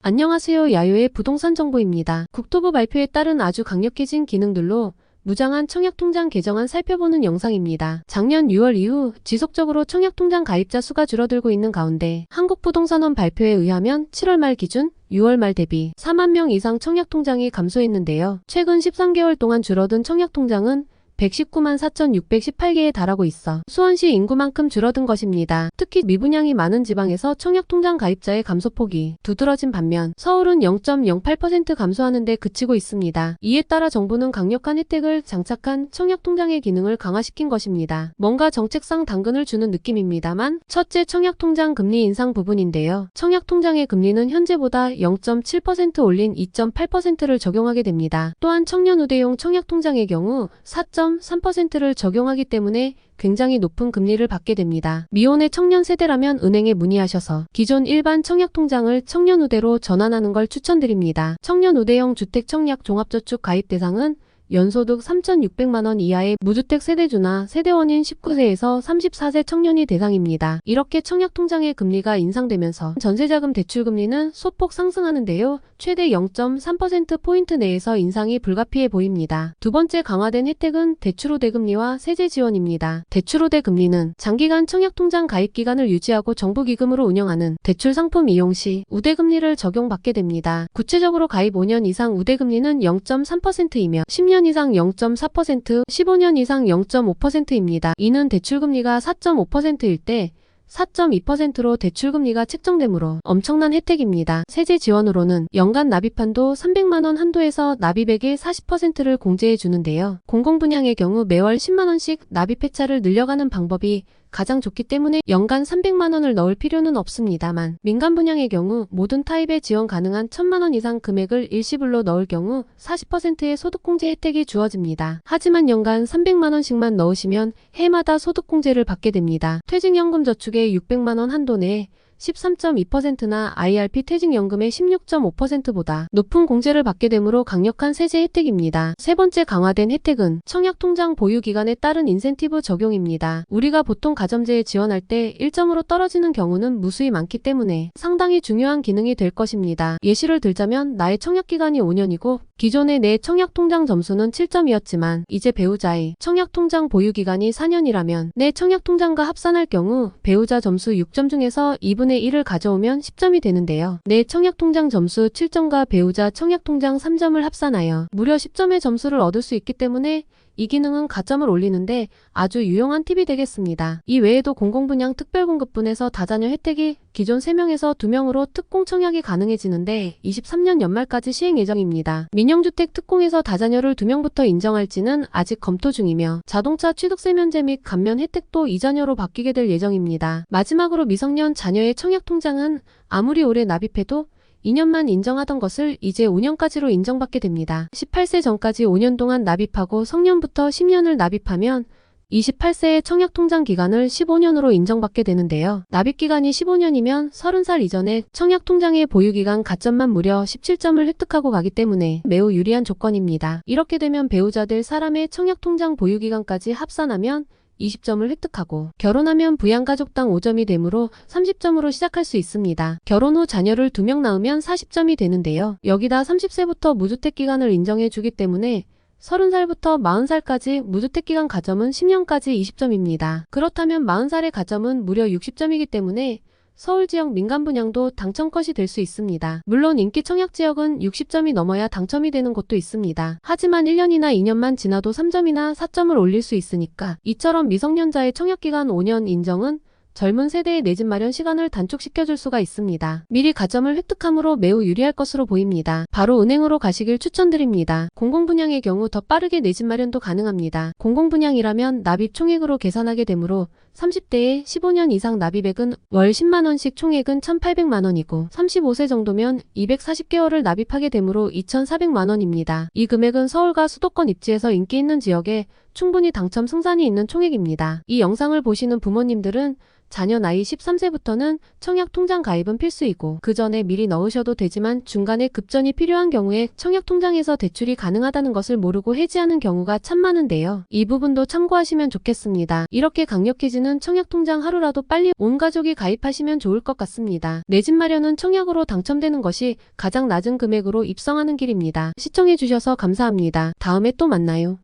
안녕하세요. 야요의 부동산 정보입니다. 국토부 발표에 따른 아주 강력해진 기능들로 무장한 청약통장 개정안 살펴보는 영상입니다. 작년 6월 이후 지속적으로 청약통장 가입자 수가 줄어들고 있는 가운데 한국부동산원 발표에 의하면 7월 말 기준 6월 말 대비 4만 명 이상 청약통장이 감소했는데요. 최근 13개월 동안 줄어든 청약통장은 119만 4,618개에 달하고 있어 수원시 인구만큼 줄어든 것입니다. 특히 미분양이 많은 지방에서 청약통장 가입자의 감소폭이 두드러진 반면 서울은 0.08% 감소하는 데 그치고 있습니다. 이에 따라 정부는 강력한 혜택을 장착한 청약통장의 기능을 강화시킨 것입니다. 뭔가 정책상 당근을 주는 느낌입니다만 첫째 청약통장 금리 인상 부분인데요. 청약통장의 금리는 현재보다 0.7% 올린 2.8%를 적용하게 됩니다. 또한 청년 우대용 청약통장의 경우 4.3%를 적용하기 때문에 굉장히 높은 금리를 받게 됩니다. 미혼의 청년 세대라면 은행에 문의하셔서 기존 일반 청약통장을 청년 우대로 전환하는 걸 추천드립니다. 청년 우대형 주택 청약 종합저축 가입 대상은 연소득 3,600만원 이하의 무주택 세대주나 세대원인 19세에서 34세 청년이 대상입니다. 이렇게 청약통장의 금리가 인상되면서 전세자금 대출금리는 소폭 상승하는데요. 최대 0.3%포인트 내에서 인상이 불가피해 보입니다. 두 번째 강화된 혜택은 대출우대금리와 세제지원입니다. 대출우대금리는 장기간 청약통장 가입기간을 유지하고 정부기금으로 운영하는 대출상품 이용 시 우대금리를 적용받게 됩니다. 구체적으로 가입 5년 이상 우대금리는 0.3%이며 10년 이상 0.4%, 15년 이상 0.5%입니다. 이는 대출금리가 4.5%일 때 4.2%로 대출금리가 책정되므로 엄청난 혜택입니다. 세제 지원으로는 연간 납입한도 300만원 한도에서 납입액의 40%를 공제해 주는데요. 공공분양의 경우 매월 10만원씩 납입회차를 늘려가는 방법이 가장 좋기 때문에 연간 300만원을 넣을 필요는 없습니다만 민간분양의 경우 모든 타입에 지원 가능한 1000만원 이상 금액을 일시불로 넣을 경우 40%의 소득공제 혜택이 주어집니다. 하지만 연간 300만원씩만 넣으시면 해마다 소득공제를 받게 됩니다. 퇴직연금 저축의 600만원 한도 내에 13.2%나 IRP 퇴직연금의 16.5%보다 높은 공제를 받게 되므로 강력한 세제 혜택입니다. 세 번째 강화된 혜택은 청약통장 보유기간에 따른 인센티브 적용입니다. 우리가 보통 가점제에 지원할 때 1점으로 떨어지는 경우는 무수히 많기 때문에 상당히 중요한 기능이 될 것입니다. 예시를 들자면 나의 청약기간이 5년이고 기존의 내 청약통장 점수는 7점이었지만 이제 배우자의 청약통장 보유기간이 4년이라면 내 청약통장과 합산할 경우 배우자 점수 6점 중에서 2분의 1을 가져오면 10점이 되는데요. 내 청약통장 점수 7점과 배우자 청약통장 3점을 합산하여 무려 10점의 점수를 얻을 수 있기 때문에 이 기능은 가점을 올리는데 아주 유용한 팁이 되겠습니다. 이 외에도 공공분양 특별공급분에서 다자녀 혜택이 기존 3명에서 2명으로 특공 청약이 가능해지는데 23년 연말까지 시행 예정입니다. 민영주택 특공에서 다자녀를 2명부터 인정할지는 아직 검토 중이며 자동차 취득세 면제 및 감면 혜택도 이자녀로 바뀌게 될 예정입니다. 마지막으로 미성년 자녀의 청약통장은 아무리 오래 납입해도 2년만 인정하던 것을 이제 5년까지로 인정받게 됩니다. 18세 전까지 5년 동안 납입하고 성년부터 10년을 납입하면 28세의 청약통장 기간을 15년으로 인정받게 되는데요. 납입기간이 15년이면 30살 이전에 청약통장의 보유기간 가점만 무려 17점을 획득하고 가기 때문에 매우 유리한 조건입니다. 이렇게 되면 배우자들 사람의 청약통장 보유기간까지 합산하면 20점을 획득하고 결혼하면 부양가족당 5점이 되므로 30점으로 시작할 수 있습니다. 결혼 후 자녀를 2명 낳으면 40점이 되는데요. 여기다 30세부터 무주택기간을 인정해 주기 때문에 30살부터 40살까지 무주택기간 가점은 10년까지 20점입니다. 그렇다면 40살의 가점은 무려 60점이기 때문에 서울지역 민간분양도 당첨컷이 될 수 있습니다. 물론 인기 청약지역은 60점이 넘어야 당첨이 되는 곳도 있습니다. 하지만 1년이나 2년만 지나도 3점이나 4점을 올릴 수 있으니까 이처럼 미성년자의 청약기간 5년 인정은 젊은 세대의 내 집 마련 시간을 단축시켜줄 수가 있습니다. 미리 가점을 획득함으로 매우 유리할 것으로 보입니다. 바로 은행으로 가시길 추천드립니다. 공공분양의 경우 더 빠르게 내 집 마련도 가능합니다. 공공분양이라면 납입 총액으로 계산하게 되므로 30대에 15년 이상 납입액은 월 10만원씩 총액은 1,800만원이고 35세 정도면 240개월을 납입하게 되므로 2,400만원입니다. 이 금액은 서울과 수도권 입지에서 인기 있는 지역에 충분히 당첨 승산이 있는 총액입니다. 이 영상을 보시는 부모님들은 자녀 나이 13세부터는 청약통장 가입은 필수이고 그 전에 미리 넣으셔도 되지만 중간에 급전이 필요한 경우에 청약통장에서 대출이 가능하다는 것을 모르고 해지하는 경우가 참 많은데요. 이 부분도 참고하시면 좋겠습니다. 이렇게 강력해지는 마련은 청약통장 하루라도 빨리 온 가족이 가입하시면 좋을 것 같습니다. 내 집 마련은 청약으로 당첨되는 것이 가장 낮은 금액으로 입성하는 길입니다. 시청해주셔서 감사합니다. 다음에 또 만나요.